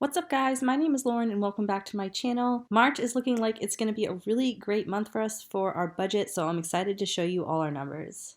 What's up guys, my name is Lauren and welcome back to my channel. March is looking like it's going to be a really great month for us for our budget, so I'm excited to show you all our numbers.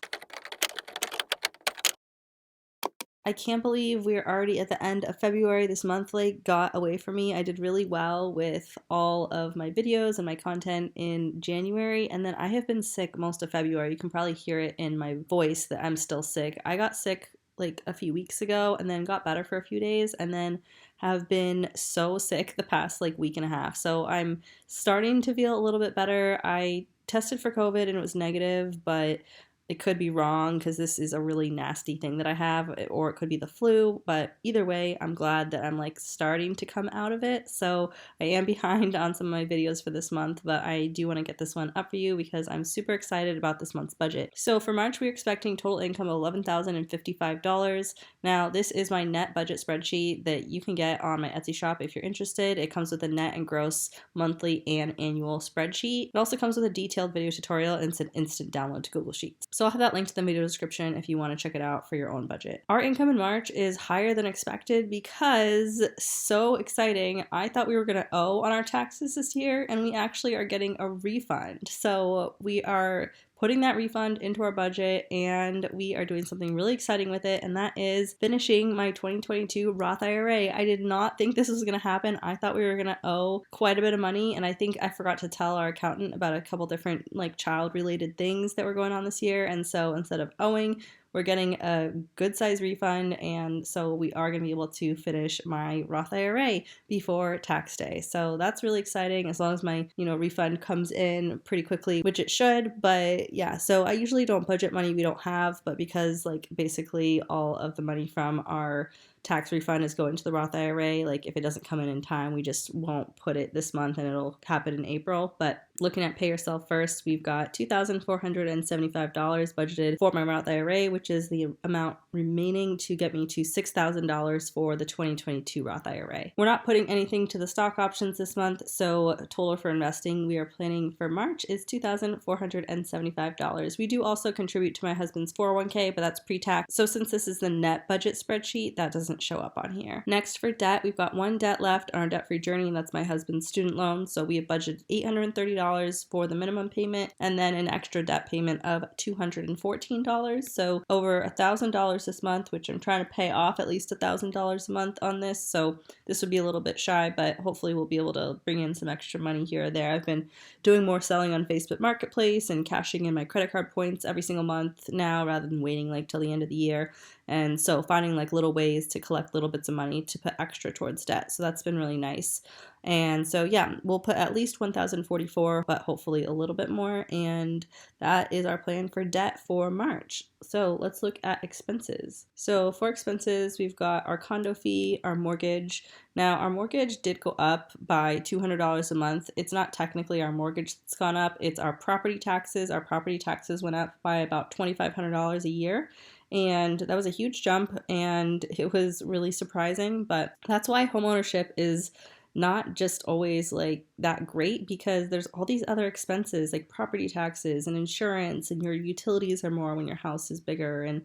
I can't believe we're already at the end of February. This month got away from me. I did really well with all of my videos and my content in January, and then I have been sick most of February. You can probably hear it in my voice that I'm still sick. I got sick like a few weeks ago and then got better for a few days and then have been so sick the past week and a half. So I'm starting to feel a little bit better. I tested for COVID and it was negative, but it could be wrong because this is a really nasty thing that I have, or it could be the flu. But either way, I'm glad that I'm starting to come out of it. So I am behind on some of my videos for this month, but I do want to get this one up for you because I'm super excited about this month's budget. So for March, we're expecting total income of $11,055. Now, this is my net budget spreadsheet that you can get on my Etsy shop if you're interested. It comes with a net and gross monthly and annual spreadsheet. It also comes with a detailed video tutorial and it's an instant download to Google Sheets. So I'll have that linked in the video description if you want to check it out for your own budget. Our income in March is higher than expected because, so exciting, I thought we were going to owe on our taxes this year and we actually are getting a refund. So we are putting that refund into our budget and we are doing something really exciting with it, and that is finishing my 2022 Roth IRA. I did not think this was going to happen. I thought we were going to owe quite a bit of money, and I think I forgot to tell our accountant about a couple different child related things that were going on this year, and so instead of owing, we're getting a good size refund, and so we are going to be able to finish my Roth IRA before tax day. So that's really exciting as long as my, refund comes in pretty quickly, which it should. But yeah, so I usually don't budget money we don't have, but because basically all of the money from our tax refund is going to the Roth IRA, if it doesn't come in time, we just won't put it this month and it'll happen in April. But looking at pay yourself first, we've got $2,475 budgeted for my Roth IRA, which is the amount remaining to get me to $6,000 for the 2022 Roth IRA. We're not putting anything to the stock options this month, so total for investing we are planning for March is $2,475. We do also contribute to my husband's 401k, but that's pre-tax. So since this is the net budget spreadsheet, that doesn't show up on here. Next, for debt, we've got one debt left on our debt-free journey, and that's my husband's student loan. So we have budgeted $830 for the minimum payment and then an extra debt payment of $214. So over $1,000 this month, which I'm trying to pay off at least $1,000 a month on this. So this would be a little bit shy, but hopefully we'll be able to bring in some extra money here or there. I've been doing more selling on Facebook Marketplace and cashing in my credit card points every single month now rather than waiting till the end of the year. And so finding little ways to collect little bits of money to put extra towards debt. So that's been really nice. And so yeah, we'll put at least $1,044, but hopefully a little bit more. And that is our plan for debt for March. So let's look at expenses. So for expenses, we've got our condo fee, our mortgage. Now our mortgage did go up by $200 a month. It's not technically our mortgage that's gone up, it's our property taxes. Our property taxes went up by about $2,500 a year. And that was a huge jump and it was really surprising, but that's why homeownership is not just always that great, because there's all these other expenses like property taxes and insurance, and your utilities are more when your house is bigger, and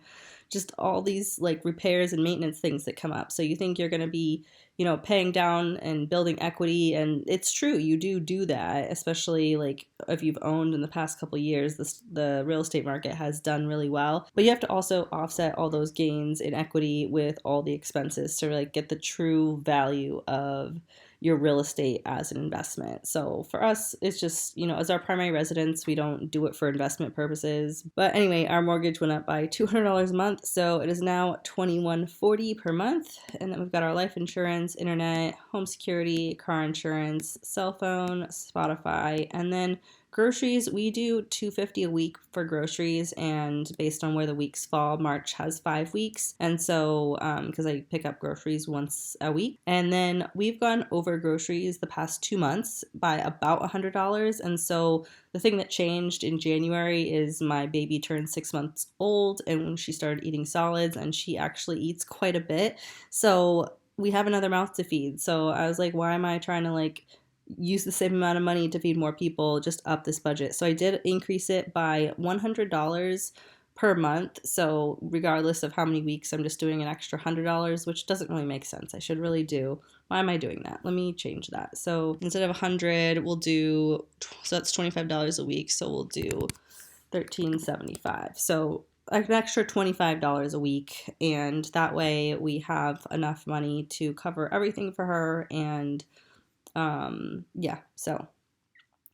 just all these repairs and maintenance things that come up. So you think you're going to be, paying down and building equity, and it's true, you do that, especially if you've owned in the past couple of years. The real estate market has done really well, but you have to also offset all those gains in equity with all the expenses to get the true value of your real estate as an investment. So for us, it's just, as our primary residence, we don't do it for investment purposes. But anyway, our mortgage went up by $200 a month, so it is now $2,140 per month. And then we've got our life insurance, internet, home security, car insurance, cell phone, Spotify, and then groceries. We do $250 a week for groceries, and based on where the weeks fall, March has 5 weeks, and so because I pick up groceries once a week. And then we've gone over groceries the past 2 months by about $100, and so the thing that changed in January is my baby turned 6 months old, and when she started eating solids, and she actually eats quite a bit, so we have another mouth to feed. So I was like, why am I trying to use the same amount of money to feed more people, just up this budget? So I did increase it by $100 per month. So regardless of how many weeks, I'm just doing an extra $100, which doesn't really make sense. I should really do. Why am I doing that? Let me change that. So instead of 100, we'll do, so that's $25 a week. So we'll do $13.75. So an extra $25 a week. And that way we have enough money to cover everything for her. And yeah, so,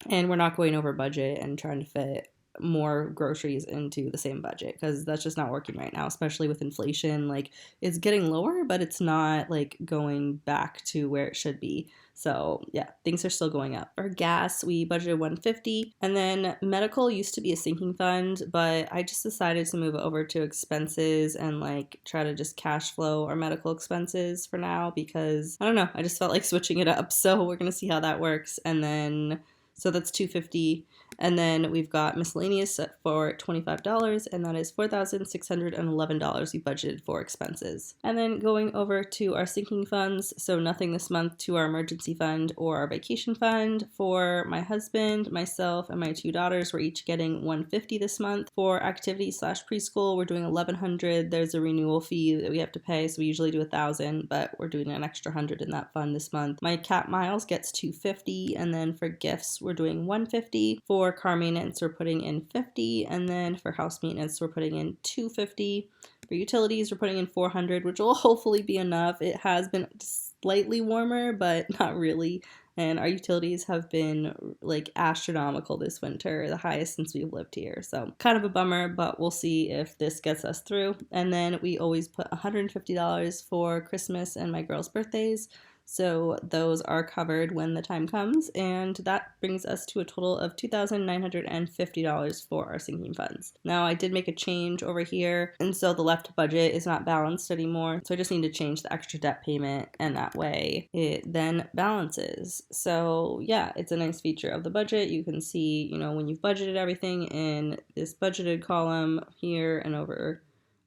and we're not going over budget and trying to fit more groceries into the same budget, because that's just not working right now, especially with inflation. Like, it's getting lower, but it's not like going back to where it should be. So yeah, things are still going up. For gas, we budgeted $150, and then medical used to be a sinking fund, but I just decided to move it over to expenses and like try to just cash flow our medical expenses for now, because I don't know, I just felt like switching it up. So we're gonna see how that works. And then so that's $250. And then we've got miscellaneous for $25, and that is $4,611 we budgeted for expenses. And then going over to our sinking funds, so nothing this month to our emergency fund or our vacation fund. For my husband, myself, and my 2 daughters, we're each getting $150 this month. For activity/preschool, we're doing $1,100. There's a renewal fee that we have to pay, so we usually do $1,000, but we're doing an extra $100 in that fund this month. My cat miles gets $250, and then for gifts, we're doing $150. For car maintenance, we're putting in $50, and then for house maintenance, we're putting in $250. For utilities, we're putting in $400, which will hopefully be enough. It has been slightly warmer, but not really. And our utilities have been like astronomical this winter, the highest since we've lived here. So kind of a bummer, but we'll see if this gets us through. And then we always put $150 for Christmas and my girls' birthdays. So those are covered when the time comes, and that brings us to a total of $2,950 for our sinking funds. Now, I did make a change over here, and so the left budget is not balanced anymore, so I just need to change the extra debt payment, and that way it then balances. So yeah, it's a nice feature of the budget. You can see, you know, when you've budgeted everything in this budgeted column here, and over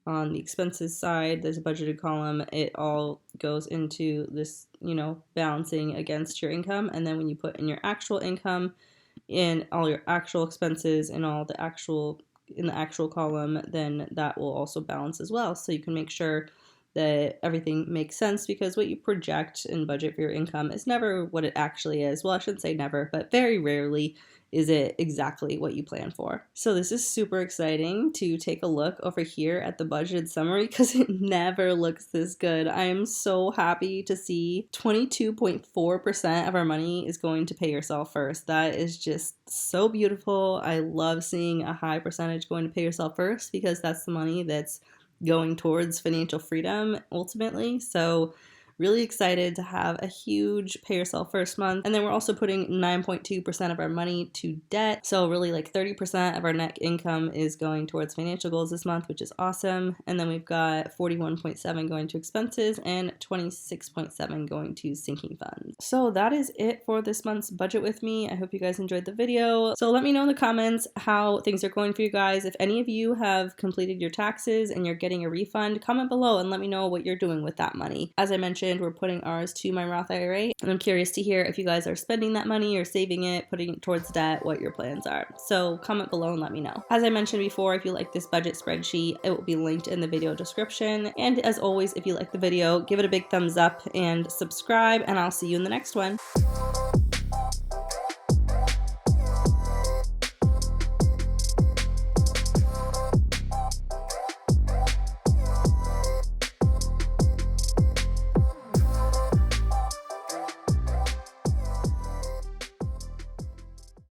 on the expenses side, there's a budgeted column. It all goes into this, you know, balancing against your income. And then when you put in your actual income, in all your actual expenses and all the actual, in the actual column, then that will also balance as well. So you can make sure that everything makes sense, because what you project and budget for your income is never what it actually is. Well, I shouldn't say never, but very rarely is it exactly what you plan for. So this is super exciting to take a look over here at the budgeted summary, because it never looks this good. I am so happy to see 22.4% of our money is going to pay yourself first. That is just so beautiful. I love seeing a high percentage going to pay yourself first, because that's the money that's going towards financial freedom ultimately. So really excited to have a huge pay yourself first month. And then we're also putting 9.2% of our money to debt. So really like 30% of our net income is going towards financial goals this month, which is awesome. And then we've got 41.7 going to expenses and 26.7 going to sinking funds. So that is it for this month's budget with me. I hope you guys enjoyed the video. So let me know in the comments how things are going for you guys. If any of you have completed your taxes and you're getting a refund, comment below and let me know what you're doing with that money. As I mentioned, we're putting ours to my Roth IRA, and I'm curious to hear if you guys are spending that money or saving it, putting it towards debt, what your plans are. So comment below and let me know. As I mentioned before, if you like this budget spreadsheet, it will be linked in the video description. And as always, if you like the video, give it a big thumbs up and subscribe, and I'll see you in the next one.